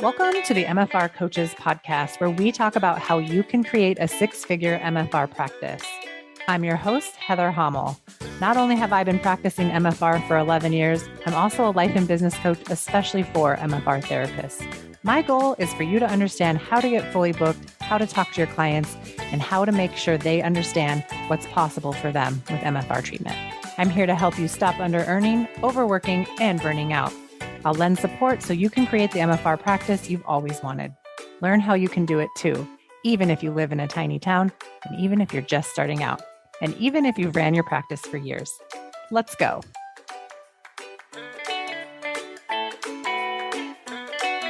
Welcome to the MFR Coaches podcast, where we talk about how you can create a six-figure MFR practice. I'm your host, Heather Hommel. Not only have I been practicing MFR for 11 years, I'm also a life and business coach, especially for MFR therapists. My goal is for you to understand how to get fully booked, how to talk to your clients, and how to make sure they understand what's possible for them with MFR treatment. I'm here to help you stop under-earning, overworking, and burning out. I'll lend support so you can create the MFR practice you've always wanted. Learn how you can do it too, even if you live in a tiny town, and even if you're just starting out, and even if you've ran your practice for years. Let's go.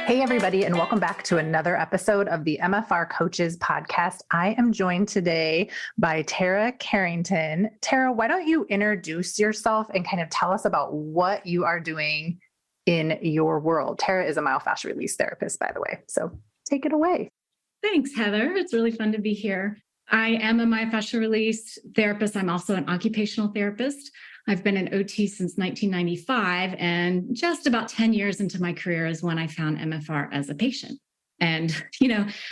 Hey, everybody, and welcome back to another episode of the MFR Coaches podcast. I am joined today by Tara Carrington. Tara, why don't you introduce yourself and kind of tell us about what you are doing in your world? Tara is a myofascial release therapist, by the way. So take it away. Thanks, Heather. It's really fun to be here. I am a myofascial release therapist. I'm also an occupational therapist. I've been an OT since 1995, and just about 10 years into my career is when I found MFR as a patient. And,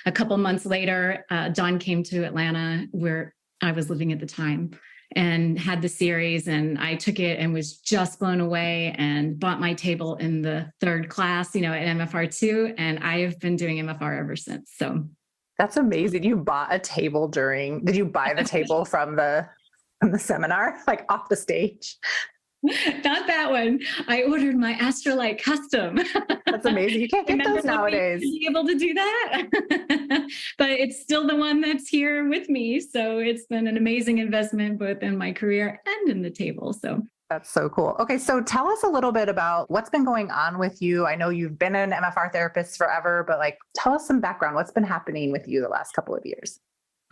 a couple months later, Dawn came to Atlanta, where I was living at the time, and had the series, and I took it and was just blown away and bought my table in the third class, at MFR2, and I have been doing MFR ever since. So that's amazing. You bought a table did you buy the table from the seminar, like off the stage? Not that one. I ordered my Astrolite custom. That's amazing. You can't get those nowadays. Be able to do that, but it's still the one that's here with me. So it's been an amazing investment, both in my career and in the table. So that's so cool. Okay, so tell us a little bit about what's been going on with you. I know you've been an MFR therapist forever, but tell us some background. What's been happening with you the last couple of years?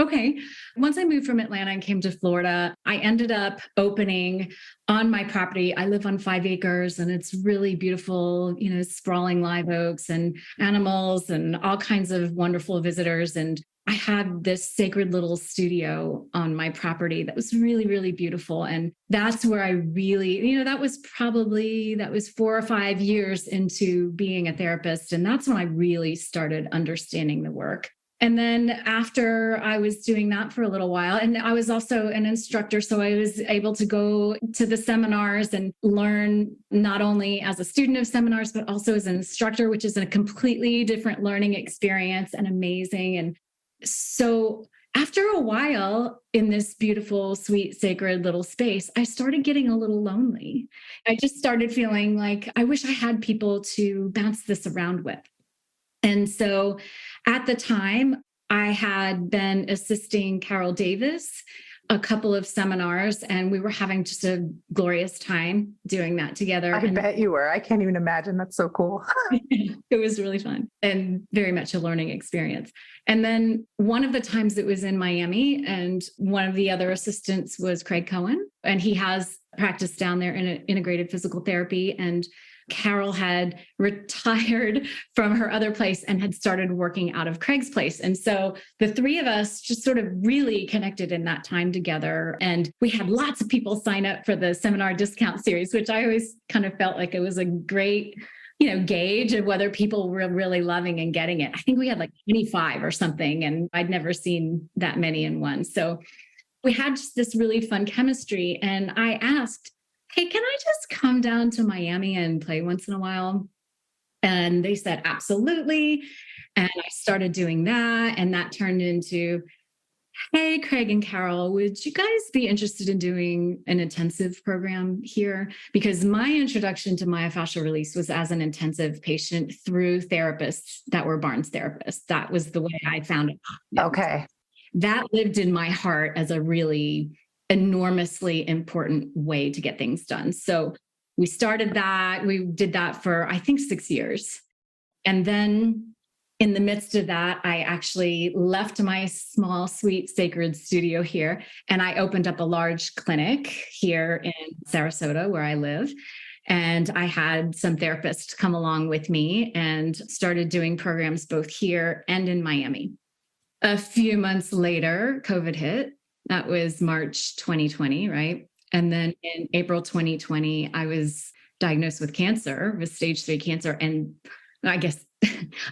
Okay. Once I moved from Atlanta and came to Florida, I ended up opening on my property. I live on 5 acres and it's really beautiful, sprawling live oaks and animals and all kinds of wonderful visitors. And I had this sacred little studio on my property that was really, really beautiful. And that's where I really, that was 4 or 5 years into being a therapist. And that's when I really started understanding the work. And then after I was doing that for a little while, and I was also an instructor, so I was able to go to the seminars and learn not only as a student of seminars, but also as an instructor, which is a completely different learning experience and amazing. And so after a while in this beautiful, sweet, sacred little space, I started getting a little lonely. I just started feeling like I wish I had people to bounce this around with. And so at the time, I had been assisting Carol Davis a couple of seminars, and we were having just a glorious time doing that together. I bet you were. I can't even imagine. That's so cool. It was really fun and very much a learning experience. And then one of the times it was in Miami, and one of the other assistants was Craig Cohen, and he has practiced down there in integrated physical therapy. And Carol had retired from her other place and had started working out of Craig's place. And so the three of us just sort of really connected in that time together. And we had lots of people sign up for the seminar discount series, which I always kind of felt like it was a great, gauge of whether people were really loving and getting it. I think we had 25 or something, and I'd never seen that many in one. So we had just this really fun chemistry. And I asked, hey, can I just come down to Miami and play once in a while? And they said, absolutely. And I started doing that. And that turned into, hey, Craig and Carol, would you guys be interested in doing an intensive program here? Because my introduction to myofascial release was as an intensive patient through therapists that were Barnes therapists. That was the way I found it. Okay. That lived in my heart as a really enormously important way to get things done. So we started that. We did that for, I think, 6 years. And then in the midst of that, I actually left my small, sweet, sacred studio here, and I opened up a large clinic here in Sarasota, where I live. And I had some therapists come along with me and started doing programs both here and in Miami. A few months later, COVID hit. That was March 2020, right? And then in April 2020, I was diagnosed with cancer, with stage 3 cancer. And I guess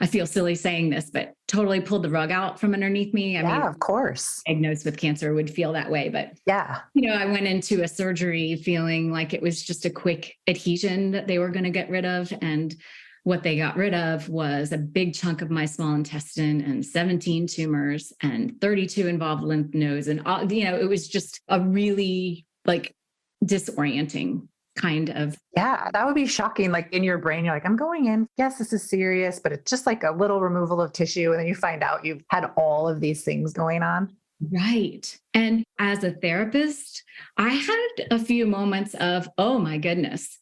I feel silly saying this, but totally pulled the rug out from underneath me. I mean, of course. diagnosed with cancer would feel that way, but Yeah. I went into a surgery feeling like it was just a quick adhesion that they were going to get rid of. And what they got rid of was a big chunk of my small intestine and 17 tumors and 32 involved lymph nodes. And, it was just a really disorienting kind of. Yeah, that would be shocking. Like in your brain, you're like, I'm going in. Yes, this is serious, but it's just like a little removal of tissue. And then you find out you've had all of these things going on. Right. And as a therapist, I had a few moments of, oh my goodness,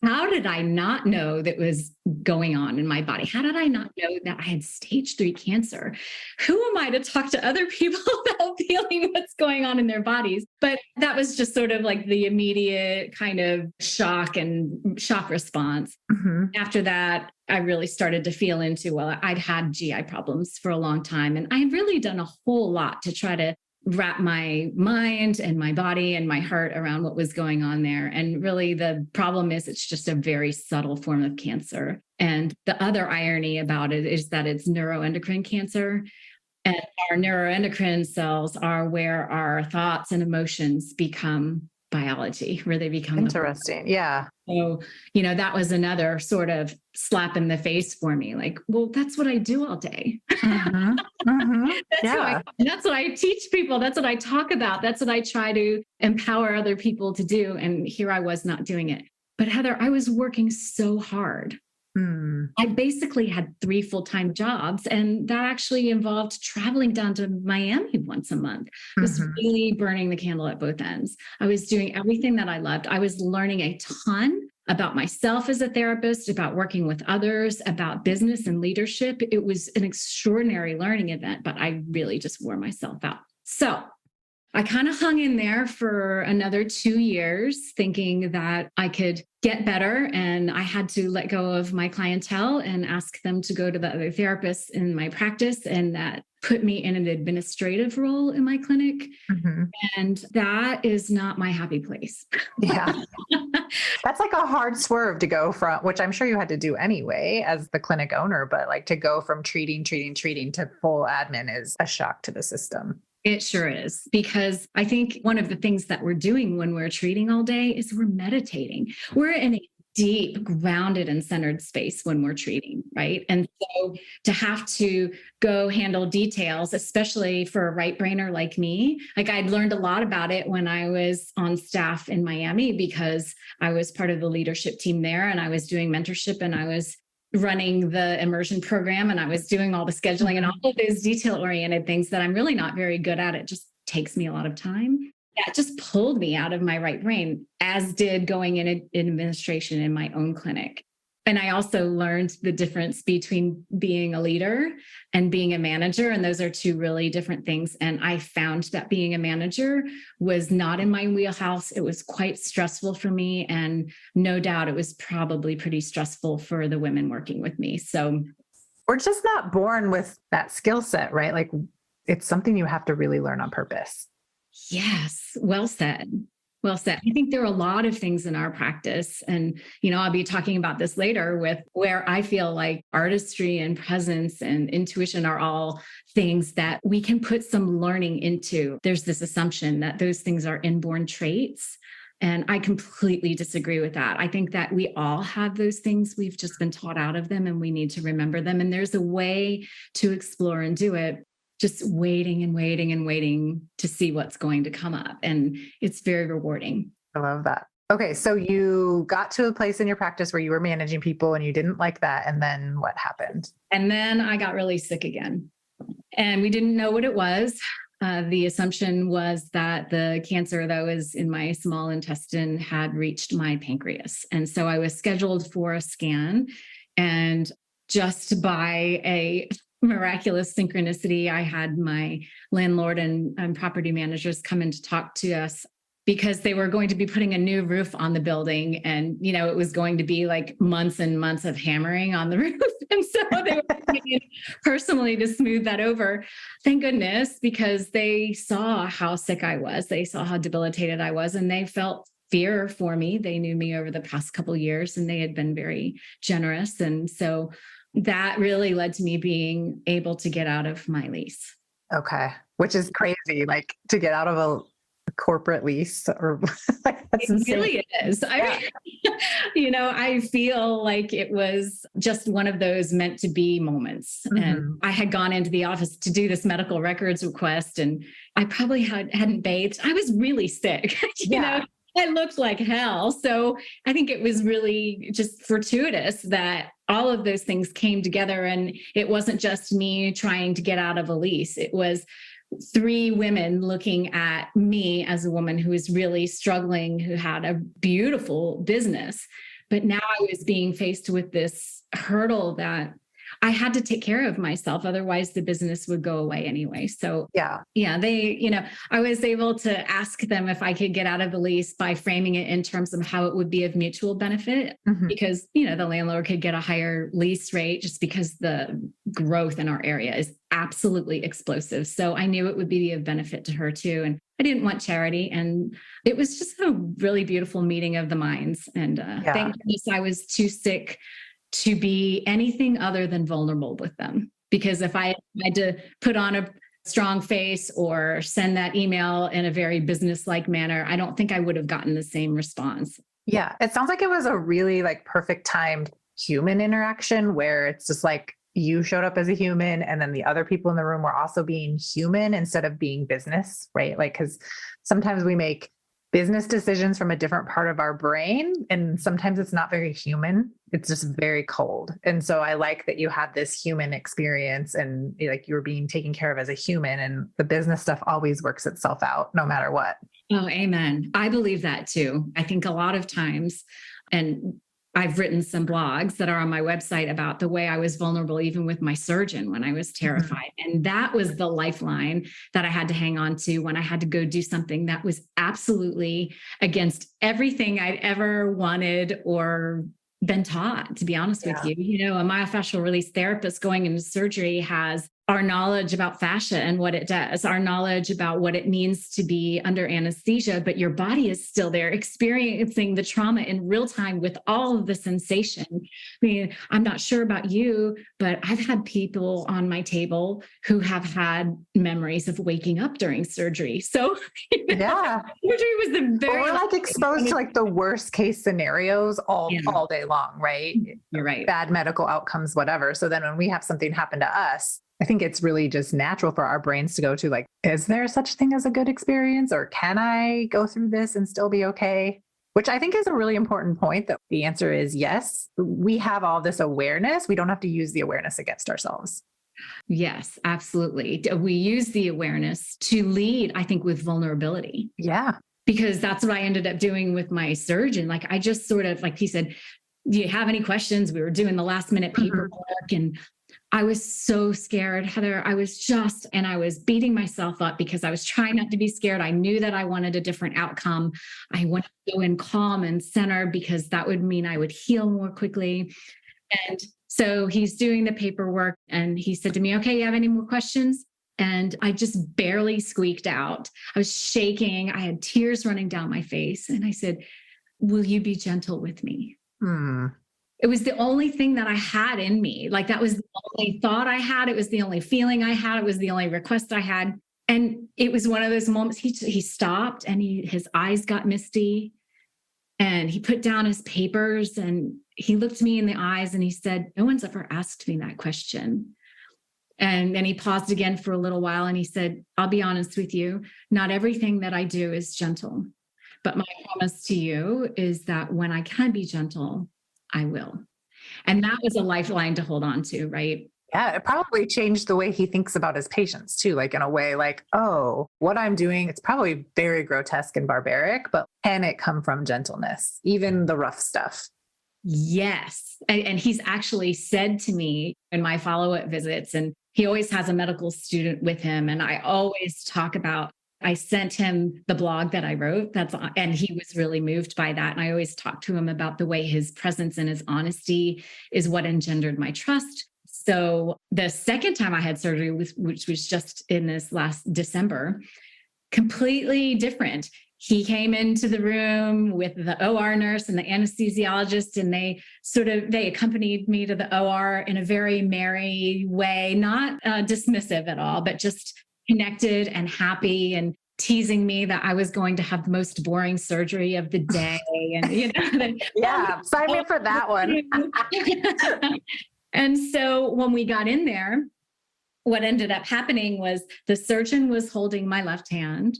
how did I not know that was going on in my body? How did I not know that I had stage 3 cancer? Who am I to talk to other people about feeling what's going on in their bodies? But that was just sort of like the immediate kind of shock response. Mm-hmm. After that, I really started to feel into, well, I'd had GI problems for a long time, and I had really done a whole lot to try to wrap my mind and my body and my heart around what was going on there. And really the problem is it's just a very subtle form of cancer. And the other irony about it is that it's neuroendocrine cancer. And our neuroendocrine cells are where our thoughts and emotions become biology, where they become interesting. Yeah. So, that was another sort of slap in the face for me. Like, well, that's what I do all day. Mm-hmm. Mm-hmm. That's what I teach people. That's what I talk about. That's what I try to empower other people to do. And here I was not doing it. But Heather, I was working so hard. I basically had 3 full-time jobs, and that actually involved traveling down to Miami once a month. I was really burning the candle at both ends. I was doing everything that I loved. I was learning a ton about myself as a therapist, about working with others, about business and leadership. It was an extraordinary learning event, but I really just wore myself out. So I kind of hung in there for another 2 years thinking that I could get better, and I had to let go of my clientele and ask them to go to the other therapists in my practice, and that put me in an administrative role in my clinic. Mm-hmm. And that is not my happy place. Yeah. That's like a hard swerve to go from, which I'm sure you had to do anyway as the clinic owner, but like to go from treating to full admin is a shock to the system. It sure is, because I think one of the things that we're doing when we're treating all day is we're meditating. We're in a deep, grounded and centered space when we're treating, right? And so to have to go handle details, especially for a right brainer like me, like I'd learned a lot about it when I was on staff in Miami, because I was part of the leadership team there, and I was doing mentorship, and I was running the immersion program, and I was doing all the scheduling and all of those detail-oriented things that I'm really not very good at. It just takes me a lot of time. That just pulled me out of my right brain, as did going in administration in my own clinic. And I also learned the difference between being a leader and being a manager. And those are 2 really different things. And I found that being a manager was not in my wheelhouse. It was quite stressful for me. And no doubt it was probably pretty stressful for the women working with me. So we're just not born with that skill set, right? Like it's something you have to really learn on purpose. Yes. Well said. Well said. I think there are a lot of things in our practice, and, I'll be talking about this later, with where I feel like artistry and presence and intuition are all things that we can put some learning into. There's this assumption that those things are inborn traits, and I completely disagree with that. I think that we all have those things. We've just been taught out of them, and we need to remember them. And there's a way to explore and do it. Just waiting and waiting and waiting to see what's going to come up. And it's very rewarding. I love that. Okay. So you got to a place in your practice where you were managing people and you didn't like that. And then what happened? And then I got really sick again, and we didn't know what it was. The assumption was that the cancer that was in my small intestine had reached my pancreas. And so I was scheduled for a scan, and just by a miraculous synchronicity, I had my landlord and property managers come in to talk to us, because they were going to be putting a new roof on the building. And, it was going to be like months and months of hammering on the roof. And so they were coming in personally to smooth that over. Thank goodness, because they saw how sick I was. They saw how debilitated I was, and they felt fear for me. They knew me over the past couple of years, and they had been very generous. And so that really led to me being able to get out of my lease. Okay. Which is crazy, like to get out of a corporate lease or like that's It insane. really is. I feel like it was just one of those meant to be moments. And I had gone into the office to do this medical records request, and I probably hadn't bathed. I was really sick. I looked like hell. So I think it was really just fortuitous that all of those things came together. And it wasn't just me trying to get out of a lease. It was 3 women looking at me as a woman who was really struggling, who had a beautiful business. But now I was being faced with this hurdle that I had to take care of myself. Otherwise, the business would go away anyway. So I was able to ask them if I could get out of the lease by framing it in terms of how it would be of mutual benefit, because, the landlord could get a higher lease rate just because the growth in our area is absolutely explosive. So I knew it would be of benefit to her too. And I didn't want charity. And it was just a really beautiful meeting of the minds. And thank goodness I was too sick to be anything other than vulnerable with them. Because if I had to put on a strong face or send that email in a very business-like manner, I don't think I would have gotten the same response. Yeah. It sounds like it was a really like perfect timed human interaction where it's just like you showed up as a human and then the other people in the room were also being human instead of being business, right? Like, because sometimes we make business decisions from a different part of our brain, and sometimes it's not very human. It's just very cold. And so I like that you had this human experience and like you were being taken care of as a human, and the business stuff always works itself out no matter what. Oh, amen. I believe that too. I think a lot of times, and I've written some blogs that are on my website about the way I was vulnerable, even with my surgeon when I was terrified. And that was the lifeline that I had to hang on to when I had to go do something that was absolutely against everything I'd ever wanted or been taught, to be honest with you. A myofascial release therapist going into surgery has our knowledge about fascia and what it does, our knowledge about what it means to be under anesthesia, but your body is still there experiencing the trauma in real time with all of the sensation. I mean, I'm not sure about you, but I've had people on my table who have had memories of waking up during surgery. So surgery was the very... We're like exposed to like the worst case scenarios all day long, right? You're right. Bad medical outcomes, whatever. So then when we have something happen to us, I think it's really just natural for our brains to go to like, is there such thing as a good experience? Or can I go through this and still be okay? Which I think is a really important point, that the answer is yes. We have all this awareness. We don't have to use the awareness against ourselves. Yes, absolutely. We use the awareness to lead, I think, with vulnerability. Yeah. Because that's what I ended up doing with my surgeon. Like I just sort of, like he said, do you have any questions? We were doing the last minute paperwork and I was so scared, Heather. I was beating myself up because I was trying not to be scared. I knew that I wanted a different outcome. I wanted to go in calm and centered because that would mean I would heal more quickly. And so he's doing the paperwork and he said to me, okay, you have any more questions? And I just barely squeaked out. I was shaking. I had tears running down my face. And I said, will you be gentle with me? It was the only thing that I had in me. Like that was the only thought I had. It was the only feeling I had. It was the only request I had. And it was one of those moments he stopped and his eyes got misty and he put down his papers and he looked me in the eyes and he said, no one's ever asked me that question. And then he paused again for a little while and he said, I'll be honest with you, not everything that I do is gentle, but my promise to you is that when I can be gentle, I will. And that was a lifeline to hold on to, right? Yeah, it probably changed the way he thinks about his patients too, like in a way like, oh, what I'm doing, it's probably very grotesque and barbaric, but can it come from gentleness, even the rough stuff? Yes. And he's actually said to me in my follow-up visits, and he always has a medical student with him. And I always talk about, I sent him the blog that I wrote, and he was really moved by that. And I always talk to him about the way his presence and his honesty is what engendered my trust. So the second time I had surgery, which was just in this last December, completely different. he came into the room with the OR nurse and the anesthesiologist, and they accompanied me to the OR in a very merry way, not dismissive at all, but just connected and happy and teasing me that I was going to have the most boring surgery of the day. And, yeah, sign me up for that one. And so when we got in there, what ended up happening was the surgeon was holding my left hand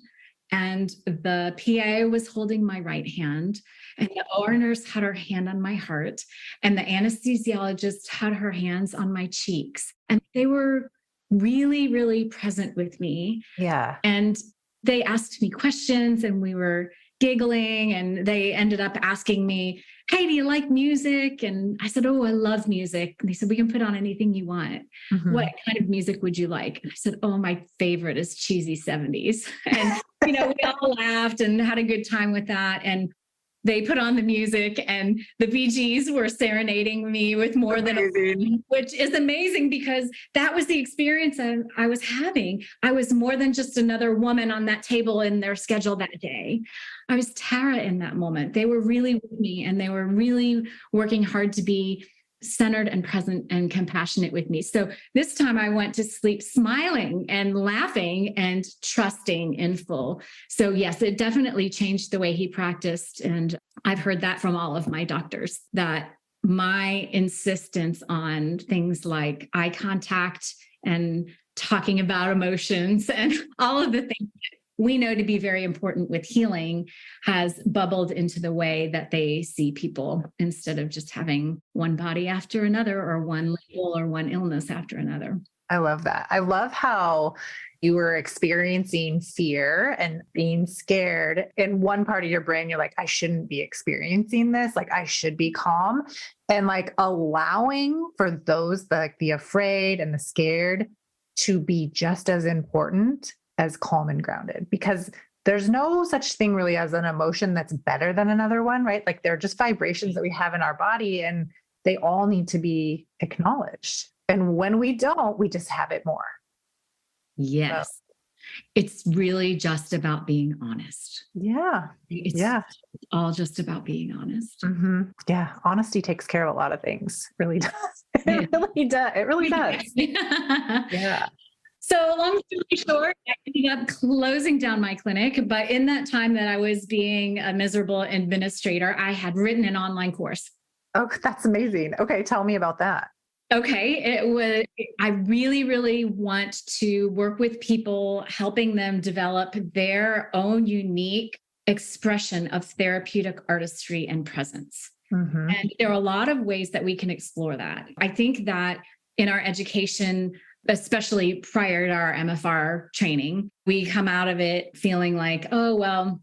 and the PA was holding my right hand, and the OR nurse had her hand on my heart, and the anesthesiologist had her hands on my cheeks. And they were really, really present with me. Yeah. And they asked me questions and we were giggling, and they ended up asking me, hey, do you like music? And I said, oh, I love music. And they said, we can put on anything you want. Mm-hmm. What kind of music would you like? And I said, oh, my favorite is cheesy 70s. And, we all laughed and had a good time with that. And they put on the music, and the Bee Gees were serenading me with More Than a Woman, which is amazing because that was the experience I was having. I was more than just another woman on that table in their schedule that day. I was Tara in that moment. They were really with me, and they were really working hard to be centered and present and compassionate with me. So this time I went to sleep smiling and laughing and trusting in full. So yes, it definitely changed the way he practiced. And I've heard that from all of my doctors, that my insistence on things like eye contact and talking about emotions and all of the things that we know to be very important with healing has bubbled into the way that they see people, instead of just having one body after another or one label or one illness after another. I love that. I love how you were experiencing fear and being scared. In one part of your brain, you're like, I shouldn't be experiencing this. Like, I should be calm. And like allowing for those, like the afraid and the scared, to be just as important as calm and grounded, because there's no such thing really as an emotion that's better than another one, right? Like they're just vibrations that we have in our body, and they all need to be acknowledged. And when we don't, we just have it more. Yes. So. It's really just about being honest. Yeah. It's all just about being honest. Mm-hmm. Yeah. Honesty takes care of a lot of things. It really does. It really does. It really does. Yeah. So long story short, I ended up closing down my clinic. But in that time that I was being a miserable administrator, I had written an online course. Oh, that's amazing. Okay. Tell me about that. Okay. I really, really want to work with people, helping them develop their own unique expression of therapeutic artistry and presence. Mm-hmm. And there are a lot of ways that we can explore that. I think that in our education, especially prior to our MFR training, we come out of it feeling like, oh, well,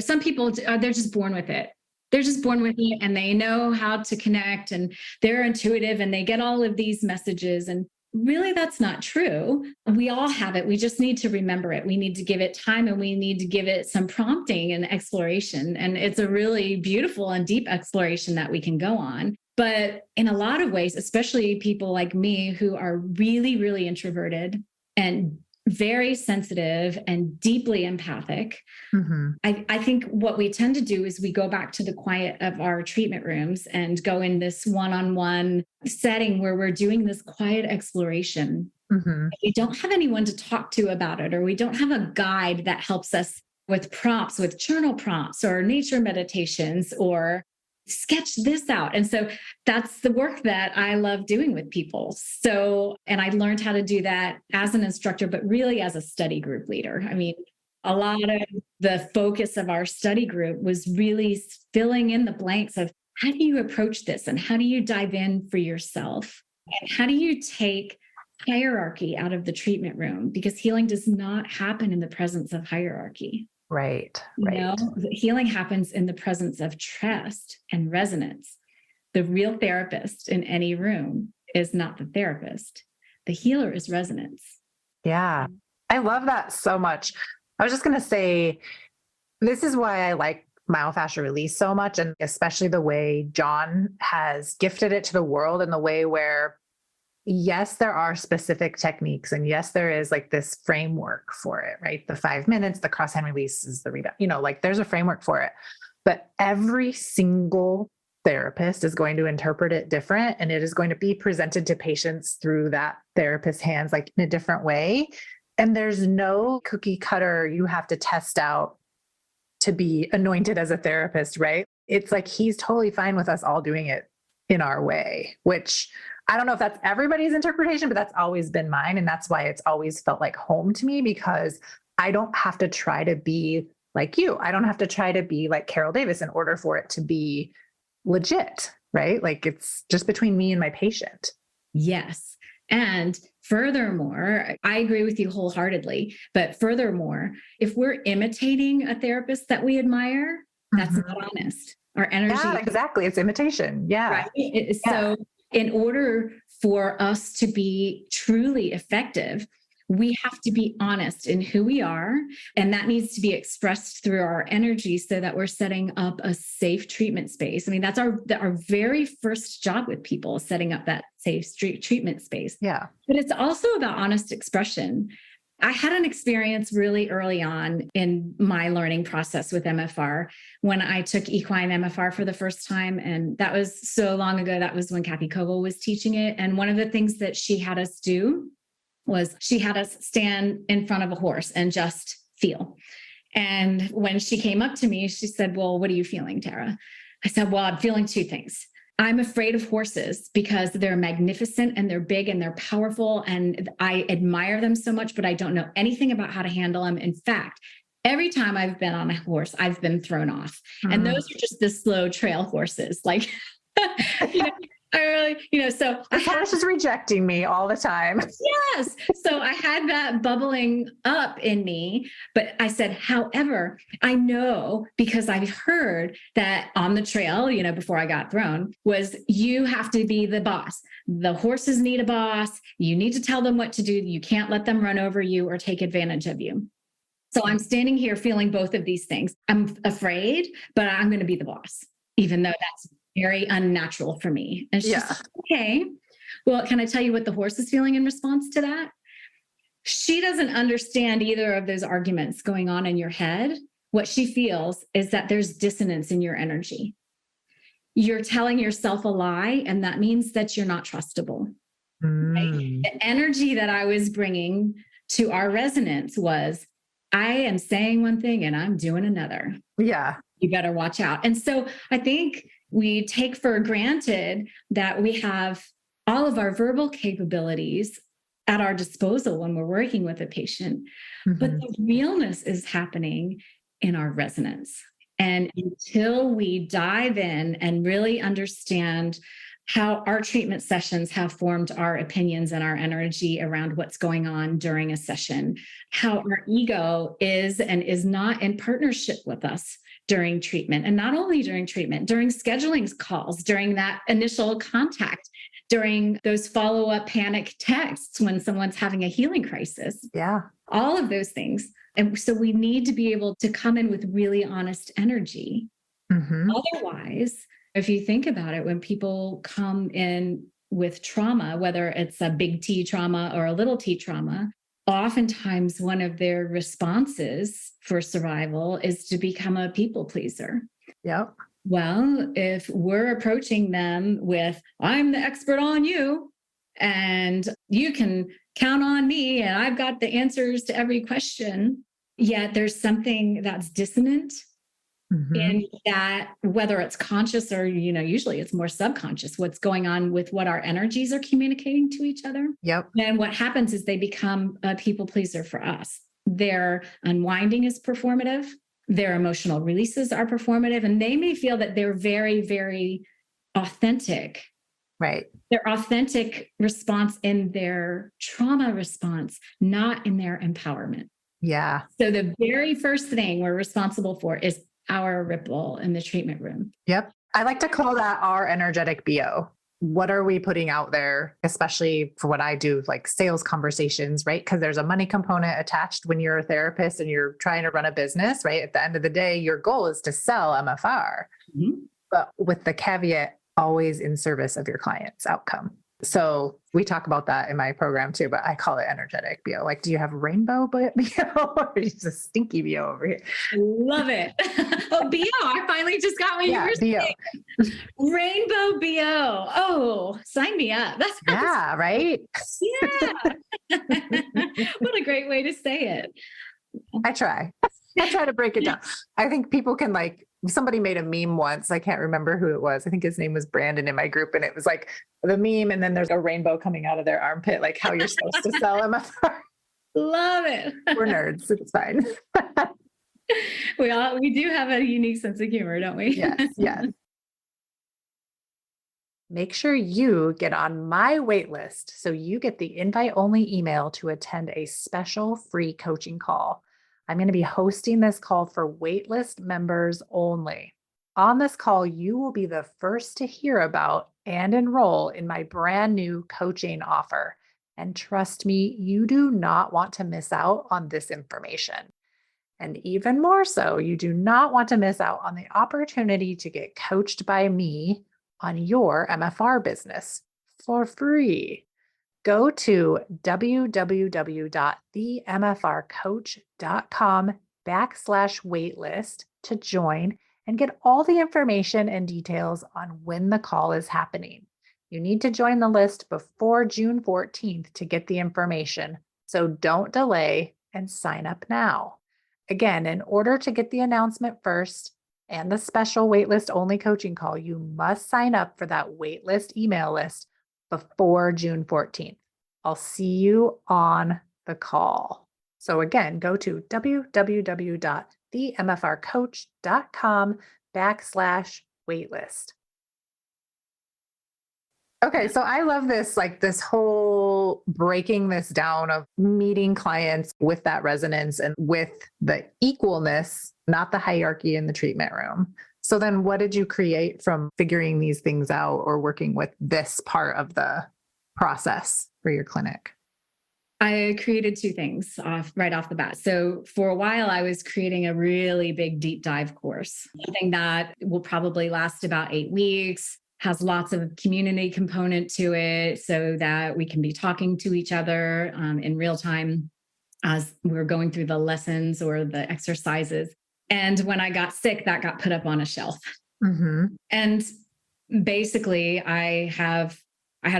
some people, they're just born with it. They're just born with it, and they know how to connect, and they're intuitive, and they get all of these messages. And really, that's not true. We all have it. We just need to remember it. We need to give it time, and we need to give it some prompting and exploration. And it's a really beautiful and deep exploration that we can go on. But in a lot of ways, especially people like me who are really, really introverted and very sensitive and deeply empathic, mm-hmm. I think what we tend to do is we go back to the quiet of our treatment rooms and go in this one-on-one setting where we're doing this quiet exploration. Mm-hmm. We don't have anyone to talk to about it, or we don't have a guide that helps us with prompts, with journal prompts or nature meditations, or sketch this out. And so that's the work that I love doing with people. So, and I learned how to do that as an instructor, but really as a study group leader. I mean, a lot of the focus of our study group was really filling in the blanks of how do you approach this, and how do you dive in for yourself, and how do you take hierarchy out of the treatment room, because healing does not happen in the presence of hierarchy. Right. Healing happens in the presence of trust and resonance. The real therapist in any room is not the therapist. The healer is resonance. Yeah. I love that so much. I was just going to say, this is why I like myofascial release so much, and especially the way John has gifted it to the world, in the way where yes, there are specific techniques. And yes, there is like this framework for it, right? The 5 minutes, the cross hand releases, the rebound, like there's a framework for it. But every single therapist is going to interpret it different. And it is going to be presented to patients through that therapist's hands, like in a different way. And there's no cookie cutter you have to test out to be anointed as a therapist, right? It's like he's totally fine with us all doing it in our way, which I don't know if that's everybody's interpretation, but that's always been mine. And that's why it's always felt like home to me, because I don't have to try to be like you. I don't have to try to be like Carol Davis in order for it to be legit, right? Like it's just between me and my patient. Yes. And furthermore, I agree with you wholeheartedly. But furthermore, if we're imitating a therapist that we admire, that's not honest. Our energy. Yeah, exactly. It's imitation. Yeah. Right? So in order for us to be truly effective, we have to be honest in who we are. And that needs to be expressed through our energy so that we're setting up a safe treatment space. I mean, that's our very first job with people, setting up that safe treatment space. Yeah. But it's also about honest expression. I had an experience really early on in my learning process with MFR when I took equine MFR for the first time. And that was so long ago. That was when Kathy Koval was teaching it. And one of the things that she had us do was she had us stand in front of a horse and just feel. And when she came up to me, she said, "Well, what are you feeling, Tara?" I said, "Well, I'm feeling two things. I'm afraid of horses because they're magnificent and they're big and they're powerful. And I admire them so much, but I don't know anything about how to handle them. In fact, every time I've been on a horse, I've been thrown off. And those are just the slow trail horses. Like, I really, so the horse is rejecting me all the time. Yes. So I had that bubbling up in me, but I said, however, I know because I've heard that on the trail, before I got thrown, was you have to be the boss. The horses need a boss. You need to tell them what to do. You can't let them run over you or take advantage of you. So I'm standing here feeling both of these things. I'm afraid, but I'm going to be the boss, even though that's very unnatural for me. And she's like, okay, well, can I tell you what the horse is feeling in response to that? She doesn't understand either of those arguments going on in your head. What she feels is that there's dissonance in your energy. You're telling yourself a lie, and that means that you're not trustable. Right? The energy that I was bringing to our resonance was, I am saying one thing and I'm doing another. Yeah. You better watch out. And so I think we take for granted that we have all of our verbal capabilities at our disposal when we're working with a patient, but the realness is happening in our resonance. And until we dive in and really understand how our treatment sessions have formed our opinions and our energy around what's going on during a session, how our ego is and is not in partnership with us during treatment. And not only during treatment, during scheduling calls, during that initial contact, during those follow-up panic texts when someone's having a healing crisis. Yeah. All of those things. And so we need to be able to come in with really honest energy. Otherwise, if you think about it, when people come in with trauma, whether it's a big T trauma or a little t trauma, oftentimes one of their responses for survival is to become a people pleaser. Yep. Well, if we're approaching them with, I'm the expert on you, and you can count on me, and I've got the answers to every question, yet there's something that's dissonant in that, whether it's conscious or, usually it's more subconscious, what's going on with what our energies are communicating to each other. Yep. And what happens is they become a people pleaser for us. Their unwinding is performative. Their emotional releases are performative, and they may feel that they're very, very authentic. Right. Their authentic response in their trauma response, not in their empowerment. Yeah. So the very first thing we're responsible for is our ripple in the treatment room. Yep. I like to call that our energetic BO. What are we putting out there, especially for what I do, like sales conversations, right? Because there's a money component attached when you're a therapist and you're trying to run a business, right? At the end of the day, your goal is to sell MFR, but with the caveat, always in service of your client's outcome. So we talk about that in my program too, but I call it energetic BO. Like, do you have rainbow BO or just a stinky BO over here? Love it. Oh, BO. I finally just got what you were BO. saying. Rainbow BO. Oh, sign me up. That's Yeah, right? yeah. What a great way to say it. I try to break it down. I think people can somebody made a meme once. I can't remember who it was. I think his name was Brandon in my group. And it was like the meme. And then there's a rainbow coming out of their armpit, like how you're supposed to sell MFR. Love it. We're nerds. It's fine. We do have a unique sense of humor, don't we? Yes. Make sure you get on my wait list so you get the invite-only email to attend a special free coaching call. I'm going to be hosting this call for waitlist members only. On this call, you will be the first to hear about and enroll in my brand new coaching offer. And trust me, you do not want to miss out on this information. And even more so, you do not want to miss out on the opportunity to get coached by me on your MFR business for free. Go to www.themfrcoach.com/waitlist to join and get all the information and details on when the call is happening. You need to join the list before June 14th to get the information, so don't delay and sign up now. Again, in order to get the announcement first and the special waitlist only coaching call, you must sign up for that waitlist email list before June 14th. I'll see you on the call. So again, go to www.themfrcoach.com/waitlist. Okay, so I love this whole breaking this down of meeting clients with that resonance and with the equalness, not the hierarchy in the treatment room. So then what did you create from figuring these things out or working with this part of the process for your clinic? I created two things right off the bat. So for a while, I was creating a really big deep dive course, something that will probably last about 8 weeks, has lots of community component to it so that we can be talking to each other in real time as we're going through the lessons or the exercises. And when I got sick, that got put up on a shelf. Mm-hmm. And basically, I had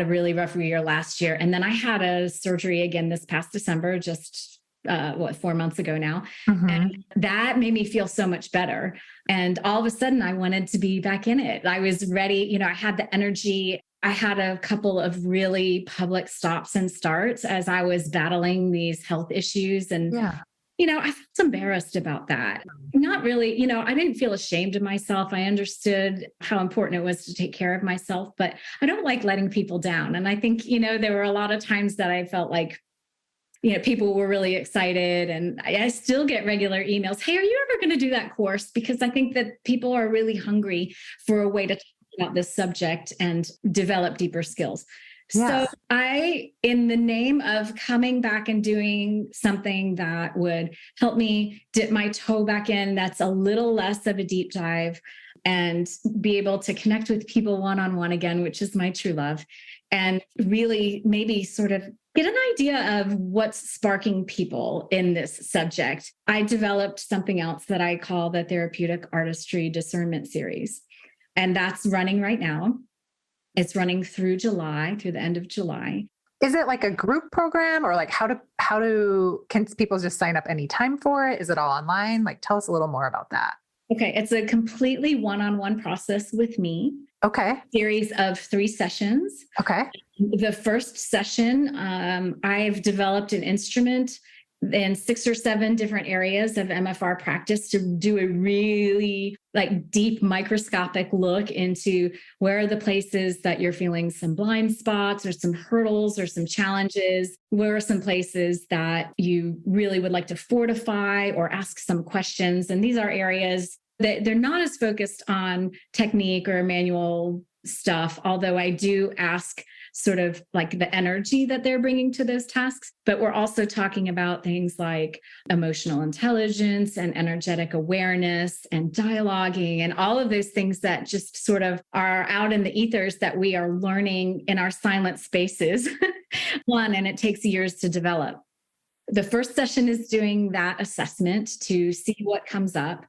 a really rough year last year. And then I had a surgery again this past December, just 4 months ago now. Mm-hmm. And that made me feel so much better. And all of a sudden I wanted to be back in it. I was ready. I had the energy. I had a couple of really public stops and starts as I was battling these health issues. And I felt embarrassed about that. Not really, I didn't feel ashamed of myself. I understood how important it was to take care of myself, but I don't like letting people down. And I think, there were a lot of times that I felt like, people were really excited, and I still get regular emails. Hey, are you ever going to do that course? Because I think that people are really hungry for a way to talk about this subject and develop deeper skills. Yeah. So I, in the name of coming back and doing something that would help me dip my toe back in, that's a little less of a deep dive, and be able to connect with people one-on-one again, which is my true love, and really maybe sort of get an idea of what's sparking people in this subject. I developed something else that I call the Therapeutic Artistry Discernment Series. And that's running right now. It's running through the end of July. Is it like a group program, or like can people just sign up anytime for it? Is it all online? Tell us a little more about that. Okay. It's a completely one-on-one process with me. Okay. Series of 3 sessions. Okay. The first session, I've developed an instrument in 6 or 7 different areas of MFR practice to do a really deep microscopic look into where are the places that you're feeling some blind spots or some hurdles or some challenges. Where are some places that you really would like to fortify or ask some questions? And these are areas that they're not as focused on technique or manual stuff, although I do ask sort of like the energy that they're bringing to those tasks. But we're also talking about things like emotional intelligence and energetic awareness and dialoguing and all of those things that just sort of are out in the ethers that we are learning in our silent spaces. And it takes years to develop. The first session is doing that assessment to see what comes up.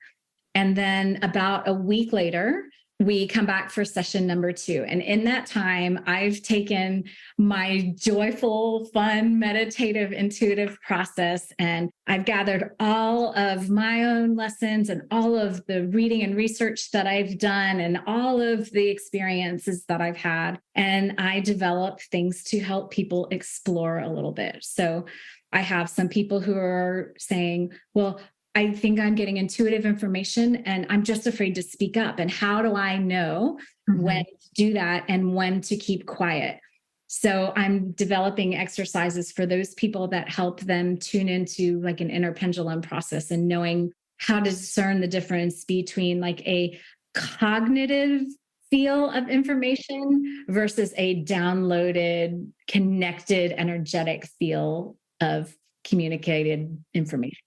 And then about a week later, we come back for session number 2. And in that time, I've taken my joyful, fun, meditative, intuitive process, and I've gathered all of my own lessons and all of the reading and research that I've done and all of the experiences that I've had. And I develop things to help people explore a little bit. So I have some people who are saying, well, I think I'm getting intuitive information and I'm just afraid to speak up. And how do I know when to do that and when to keep quiet? So I'm developing exercises for those people that help them tune into like an inner pendulum process and knowing how to discern the difference between like a cognitive feel of information versus a downloaded, connected, energetic feel of communicated information.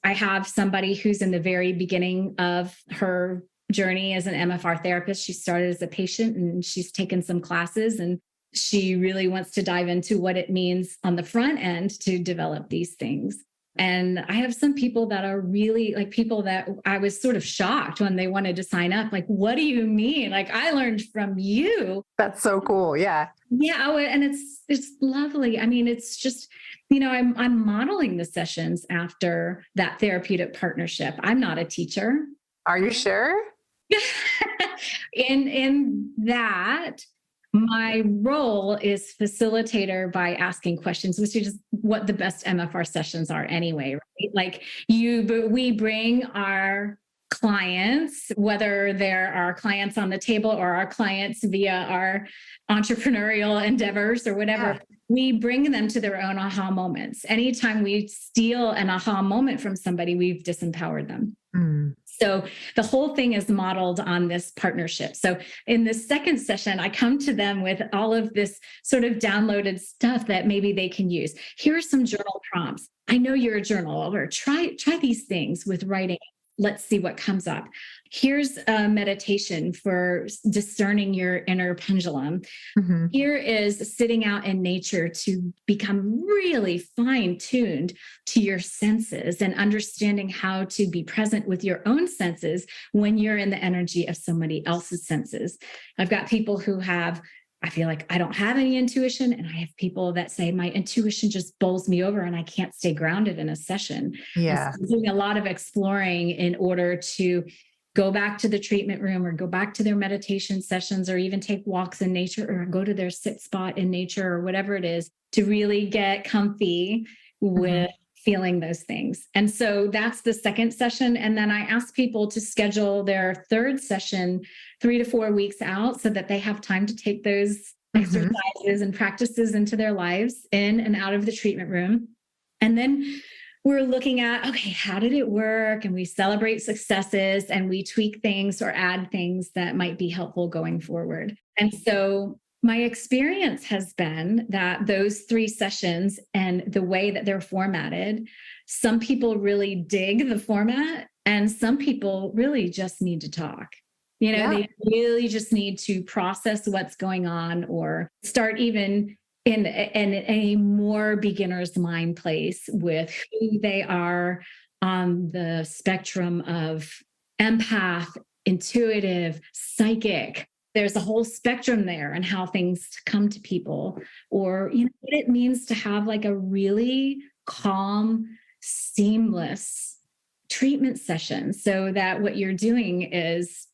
I have somebody who's in the very beginning of her journey as an MFR therapist. She started as a patient and she's taken some classes and she really wants to dive into what it means on the front end to develop these things. And I have some people that are really like people that I was sort of shocked when they wanted to sign up. Like, what do you mean? Like, I learned from you. That's so cool. Yeah. Yeah. And it's lovely. I mean, it's just, I'm modeling the sessions after that therapeutic partnership. I'm not a teacher. Are you sure? In that, my role is facilitator by asking questions, which is what the best MFR sessions are anyway, right? Like we bring our clients, whether they're our clients on the table or our clients via our entrepreneurial endeavors or whatever, we bring them to their own aha moments. Anytime we steal an aha moment from somebody, we've disempowered them. So the whole thing is modeled on this partnership. So in the second session, I come to them with all of this sort of downloaded stuff that maybe they can use. Here are some journal prompts. I know you're a journaler. Try these things with writing. Let's see what comes up. Here's a meditation for discerning your inner pendulum. Here is sitting out in nature to become really fine-tuned to your senses and understanding how to be present with your own senses when you're in the energy of somebody else's senses. I've got people who I feel like I don't have any intuition. And I have people that say my intuition just bowls me over and I can't stay grounded in a session. Yeah. So I'm doing a lot of exploring in order to go back to the treatment room or go back to their meditation sessions or even take walks in nature or go to their sit spot in nature or whatever it is to really get comfy with feeling those things. And so that's the second session. And then I ask people to schedule their third session 3 to 4 weeks out so that they have time to take those exercises and practices into their lives in and out of the treatment room. And then we're looking at, okay, how did it work? And we celebrate successes and we tweak things or add things that might be helpful going forward. And so my experience has been that those 3 sessions and the way that they're formatted, some people really dig the format and some people really just need to talk. They really just need to process what's going on or start even in a more beginner's mind place with who they are on the spectrum of empath, intuitive, psychic. There's a whole spectrum there and how things come to people or, what it means to have like a really calm, seamless treatment session so that what you're doing is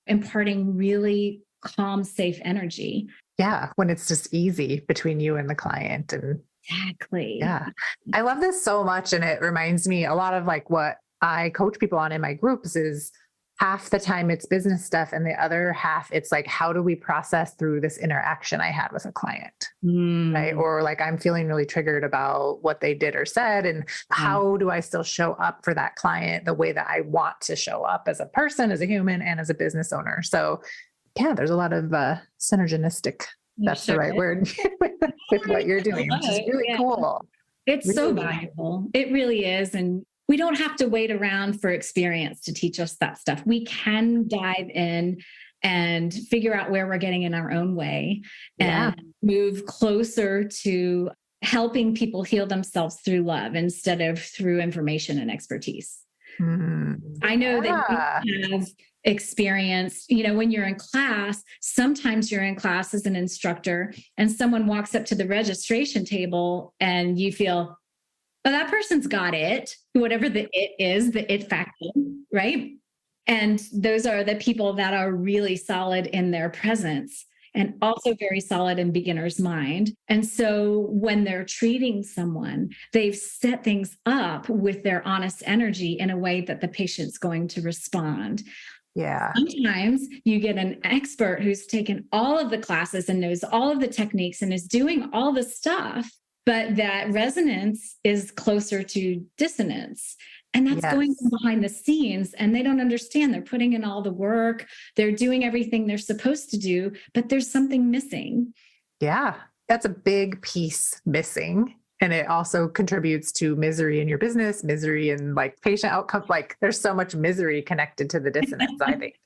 imparting really calm, safe energy. Yeah. When it's just easy between you and the client. And exactly. Yeah. I love this so much. And it reminds me a lot of like what I coach people on in my groups is half the time it's business stuff. And the other half, it's like, how do we process through this interaction I had with a client? Right. Or like, I'm feeling really triggered about what they did or said. And how do I still show up for that client the way that I want to show up as a person, as a human, and as a business owner? So Yeah, there's a lot of synergistic, that's the right word, with what you're doing, which is really cool. It's so Really. valuable. It really is. And we don't have to wait around for experience to teach us that stuff. We can dive in and figure out where we're getting in our own way and move closer to helping people heal themselves through love instead of through information and expertise. I know that you have experienced, when you're in class, sometimes you're in class as an instructor and someone walks up to the registration table and you feel, oh, that person's got it, whatever the it is, the it factor, right? And those are the people that are really solid in their presence and also very solid in beginner's mind. And so when they're treating someone, they've set things up with their honest energy in a way that the patient's going to respond. Yeah. Sometimes you get an expert who's taken all of the classes and knows all of the techniques and is doing all the stuff, but that resonance is closer to dissonance. And that's going on behind the scenes and they don't understand. They're putting in all the work. They're doing everything they're supposed to do, but there's something missing. Yeah, that's a big piece missing. And it also contributes to misery in your business, misery in like patient outcomes. Like there's so much misery connected to the dissonance, I think.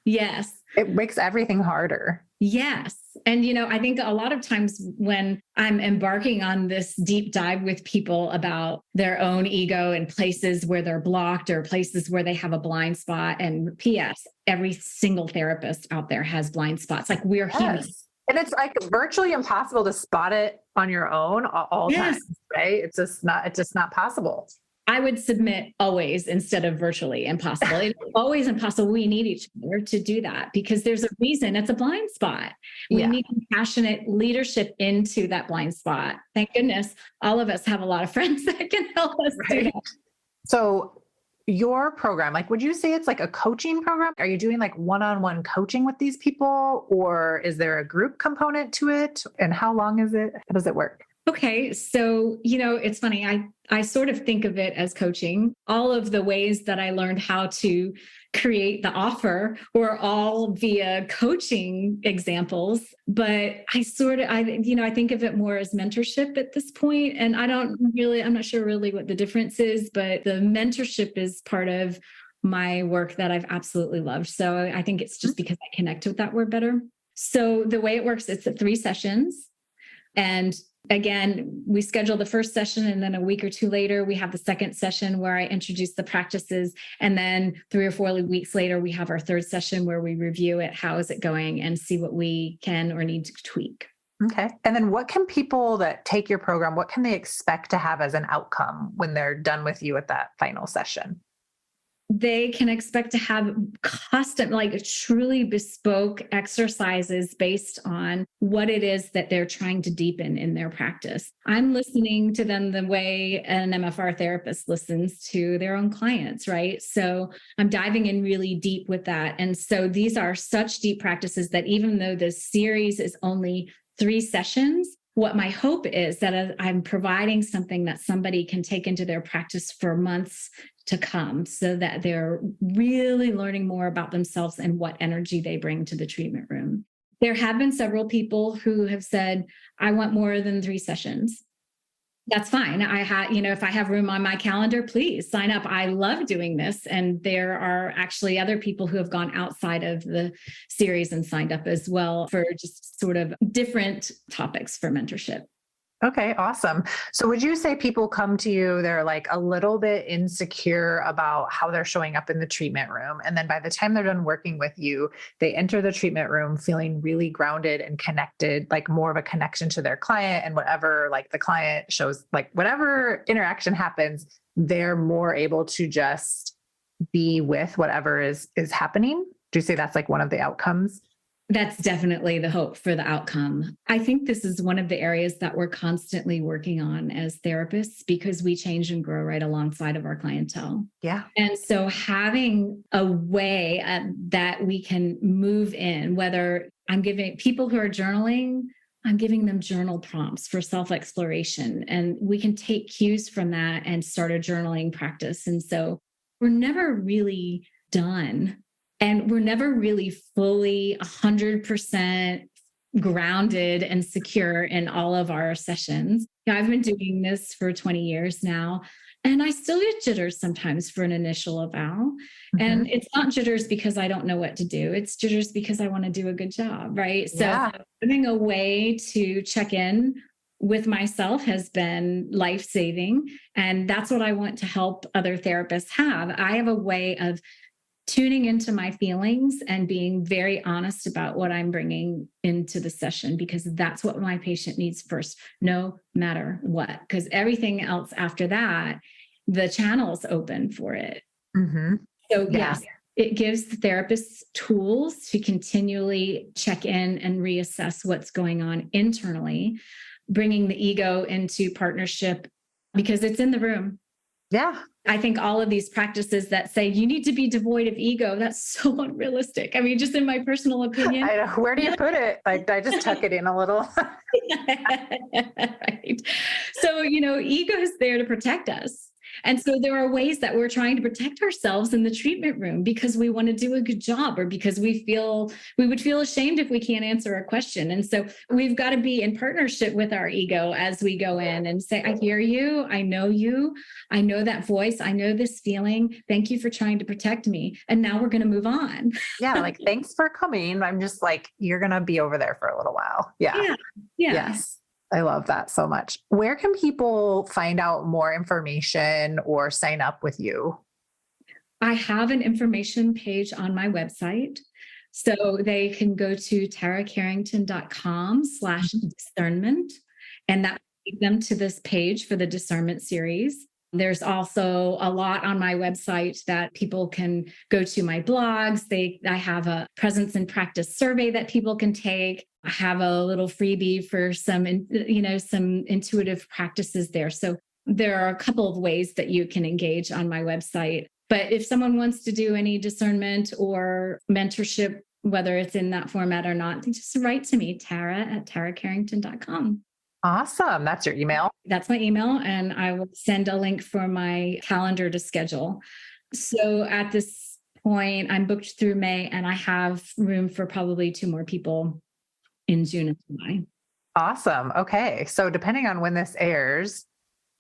Yes. It makes everything harder. Yes. And, I think a lot of times when I'm embarking on this deep dive with people about their own ego and places where they're blocked or places where they have a blind spot, and P.S., every single therapist out there has blind spots. Like we're human. And it's like virtually impossible to spot it on your own all times, right? It's just not possible. I would submit always instead of virtually impossible. It's always impossible. We need each other to do that because there's a reason it's a blind spot. We need compassionate leadership into that blind spot. Thank goodness all of us have a lot of friends that can help us do that. So your program, like, would you say it's like a coaching program? Are you doing like one-on-one coaching with these people or is there a group component to it? And how long is it? How does it work? Okay. So, it's funny. I sort of think of it as coaching. All of the ways that I learned how to create the offer were all via coaching examples, but I think of it more as mentorship at this point. And I'm not sure really what the difference is, but the mentorship is part of my work that I've absolutely loved. So I think it's just because I connect with that word better. So the way it works, it's at 3 sessions. And again, we schedule the first session and then a week or 2 later, we have the second session where I introduce the practices. And then 3 or 4 weeks later, we have our third session where we review it. How is it going and see what we can or need to tweak. Okay. And then what can people that take your program, what can they expect to have as an outcome when they're done with you at that final session? They can expect to have custom, like truly bespoke exercises based on what it is that they're trying to deepen in their practice. I'm listening to them the way an MFR therapist listens to their own clients, right? So I'm diving in really deep with that. And so these are such deep practices that even though the series is only 3 sessions, what my hope is that I'm providing something that somebody can take into their practice for months to come so that they're really learning more about themselves and what energy they bring to the treatment room. There have been several people who have said, I want more than 3 sessions. That's fine. If I have room on my calendar, please sign up. I love doing this. And there are actually other people who have gone outside of the series and signed up as well for just sort of different topics for mentorship. Okay, awesome. So would you say people come to you, they're like a little bit insecure about how they're showing up in the treatment room. And then by the time they're done working with you, they enter the treatment room feeling really grounded and connected, like more of a connection to their client, and whatever, like the client shows, like whatever interaction happens, they're more able to just be with whatever is happening. Do you say that's like one of the outcomes? That's definitely the hope for the outcome. I think this is one of the areas that we're constantly working on as therapists because we change and grow right alongside of our clientele. Yeah. And so having a way that we can move in, whether I'm giving people who are journaling, I'm giving them journal prompts for self-exploration, and we can take cues from that and start a journaling practice. And so we're never really done And we're never really fully 100% grounded and secure in all of our sessions. I've been doing this for 20 years now, and I still get jitters sometimes for an initial eval. And it's not jitters because I don't know what to do. It's jitters because I want to do a good job, right? So having a way to check in with myself has been life-saving. And that's what I want to help other therapists have. I have a way of tuning into my feelings and being very honest about what I'm bringing into the session, because that's what my patient needs first, no matter what. Because everything else after that, the channel's open for it. So yes, it gives the therapists tools to continually check in and reassess what's going on internally, bringing the ego into partnership because it's in the room. Yeah. I think all of these practices that say you need to be devoid of ego, that's so unrealistic. I mean, just in my personal opinion. I know. Where do you put it? Like, I just tuck it in a little. Right. So, ego is there to protect us. And so there are ways that we're trying to protect ourselves in the treatment room because we want to do a good job, or because we would feel ashamed if we can't answer a question. And so we've got to be in partnership with our ego as we go in and say, I hear you. I know that voice. I know this feeling. Thank you for trying to protect me. And now we're going to move on. Yeah. Like, thanks for coming. I'm just like, you're going to be over there for a little while. Yeah. Yes. I love that so much. Where can people find out more information or sign up with you? I have an information page on my website. So they can go to taracarrington.com/discernment, and that will take them to this page for the Discernment series. There's also a lot on my website that people can go to my blogs. I have a presence and practice survey that people can take. I have a little freebie for some intuitive practices there. So there are a couple of ways that you can engage on my website. But if someone wants to do any discernment or mentorship, whether it's in that format or not, just write to me, Tara@taracarrington.com. Awesome. That's your email. That's my email. And I will send a link for my calendar to schedule. So at this point, I'm booked through May, and I have room for probably 2 more people in June and July. Awesome. Okay. So depending on when this airs,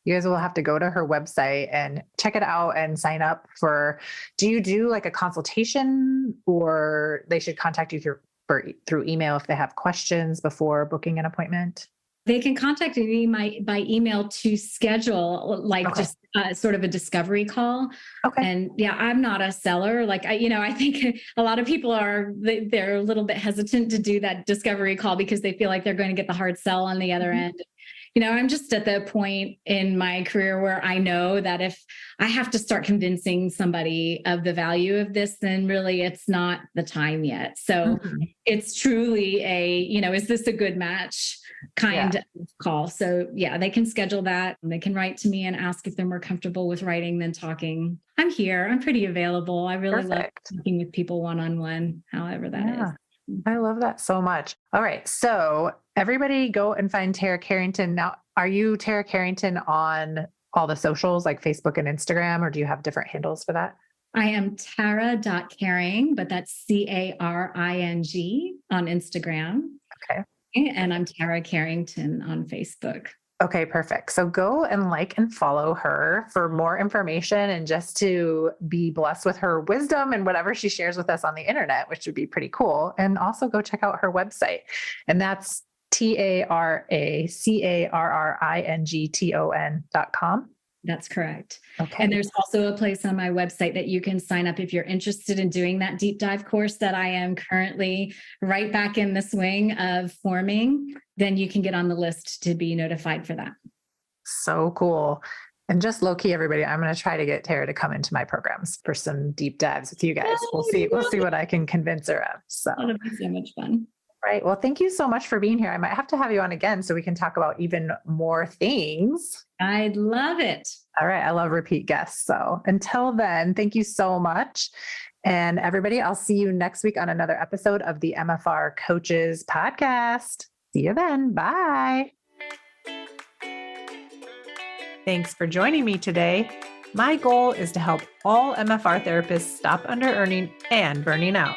you guys will have to go to her website and check it out and sign up do you do like a consultation, or they should contact you through email if they have questions before booking an appointment? They can contact me by email to schedule just sort of a discovery call. Okay. And I'm not a seller. I think a lot of people they're a little bit hesitant to do that discovery call because they feel like they're going to get the hard sell on the other end. I'm just at the point in my career where I know that if I have to start convincing somebody of the value of this, then really it's not the time yet. So it's truly is this a good match kind of call. So they can schedule that, and they can write to me and ask if they're more comfortable with writing than talking. I'm here. I'm pretty available. I really love talking with people one-on-one, however that is. I love that so much. All right. So everybody go and find Tara Carrington. Now, are you Tara Carrington on all the socials like Facebook and Instagram, or do you have different handles for that? I am Tara.Caring, but that's Caring on Instagram. Okay. And I'm Tara Carrington on Facebook. Okay, perfect. So go and like and follow her for more information and just to be blessed with her wisdom and whatever she shares with us on the internet, which would be pretty cool. And also go check out her website. And that's TaraCarrington.com. That's correct. Okay. And there's also a place on my website that you can sign up if you're interested in doing that deep dive course that I am currently right back in the swing of forming. Then you can get on the list to be notified for that. So cool. And just low key, everybody, I'm going to try to get Tara to come into my programs for some deep dives with you guys. We'll see what I can convince her of. So that'll be so much fun. Right. Well, thank you so much for being here. I might have to have you on again so we can talk about even more things. I'd love it. All right. I love repeat guests. So until then, thank you so much. And everybody, I'll see you next week on another episode of the MFR Coaches Podcast. See you then. Bye. Thanks for joining me today. My goal is to help all MFR therapists stop under-earning and burning out.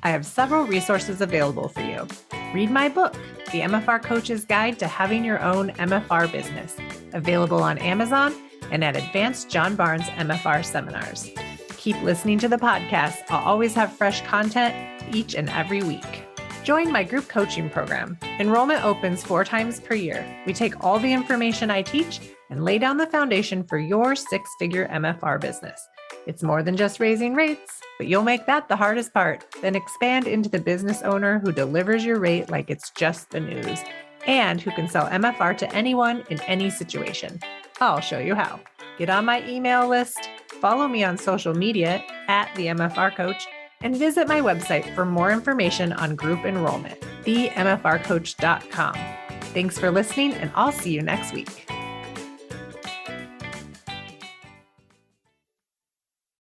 I have several resources available for you. Read my book, The MFR Coach's Guide to Having Your Own MFR Business, available on Amazon and at Advanced John Barnes MFR seminars. Keep listening to the podcast. I'll always have fresh content each and every week. Join my group coaching program. Enrollment opens 4 times per year. We take all the information I teach and lay down the foundation for your 6-figure MFR business. It's more than just raising rates, but you'll make that the hardest part. Then expand into the business owner who delivers your rate like it's just the news and who can sell MFR to anyone in any situation. I'll show you how. Get on my email list, follow me on social media at the MFR Coach, and visit my website for more information on group enrollment, themfrcoach.com. Thanks for listening, and I'll see you next week.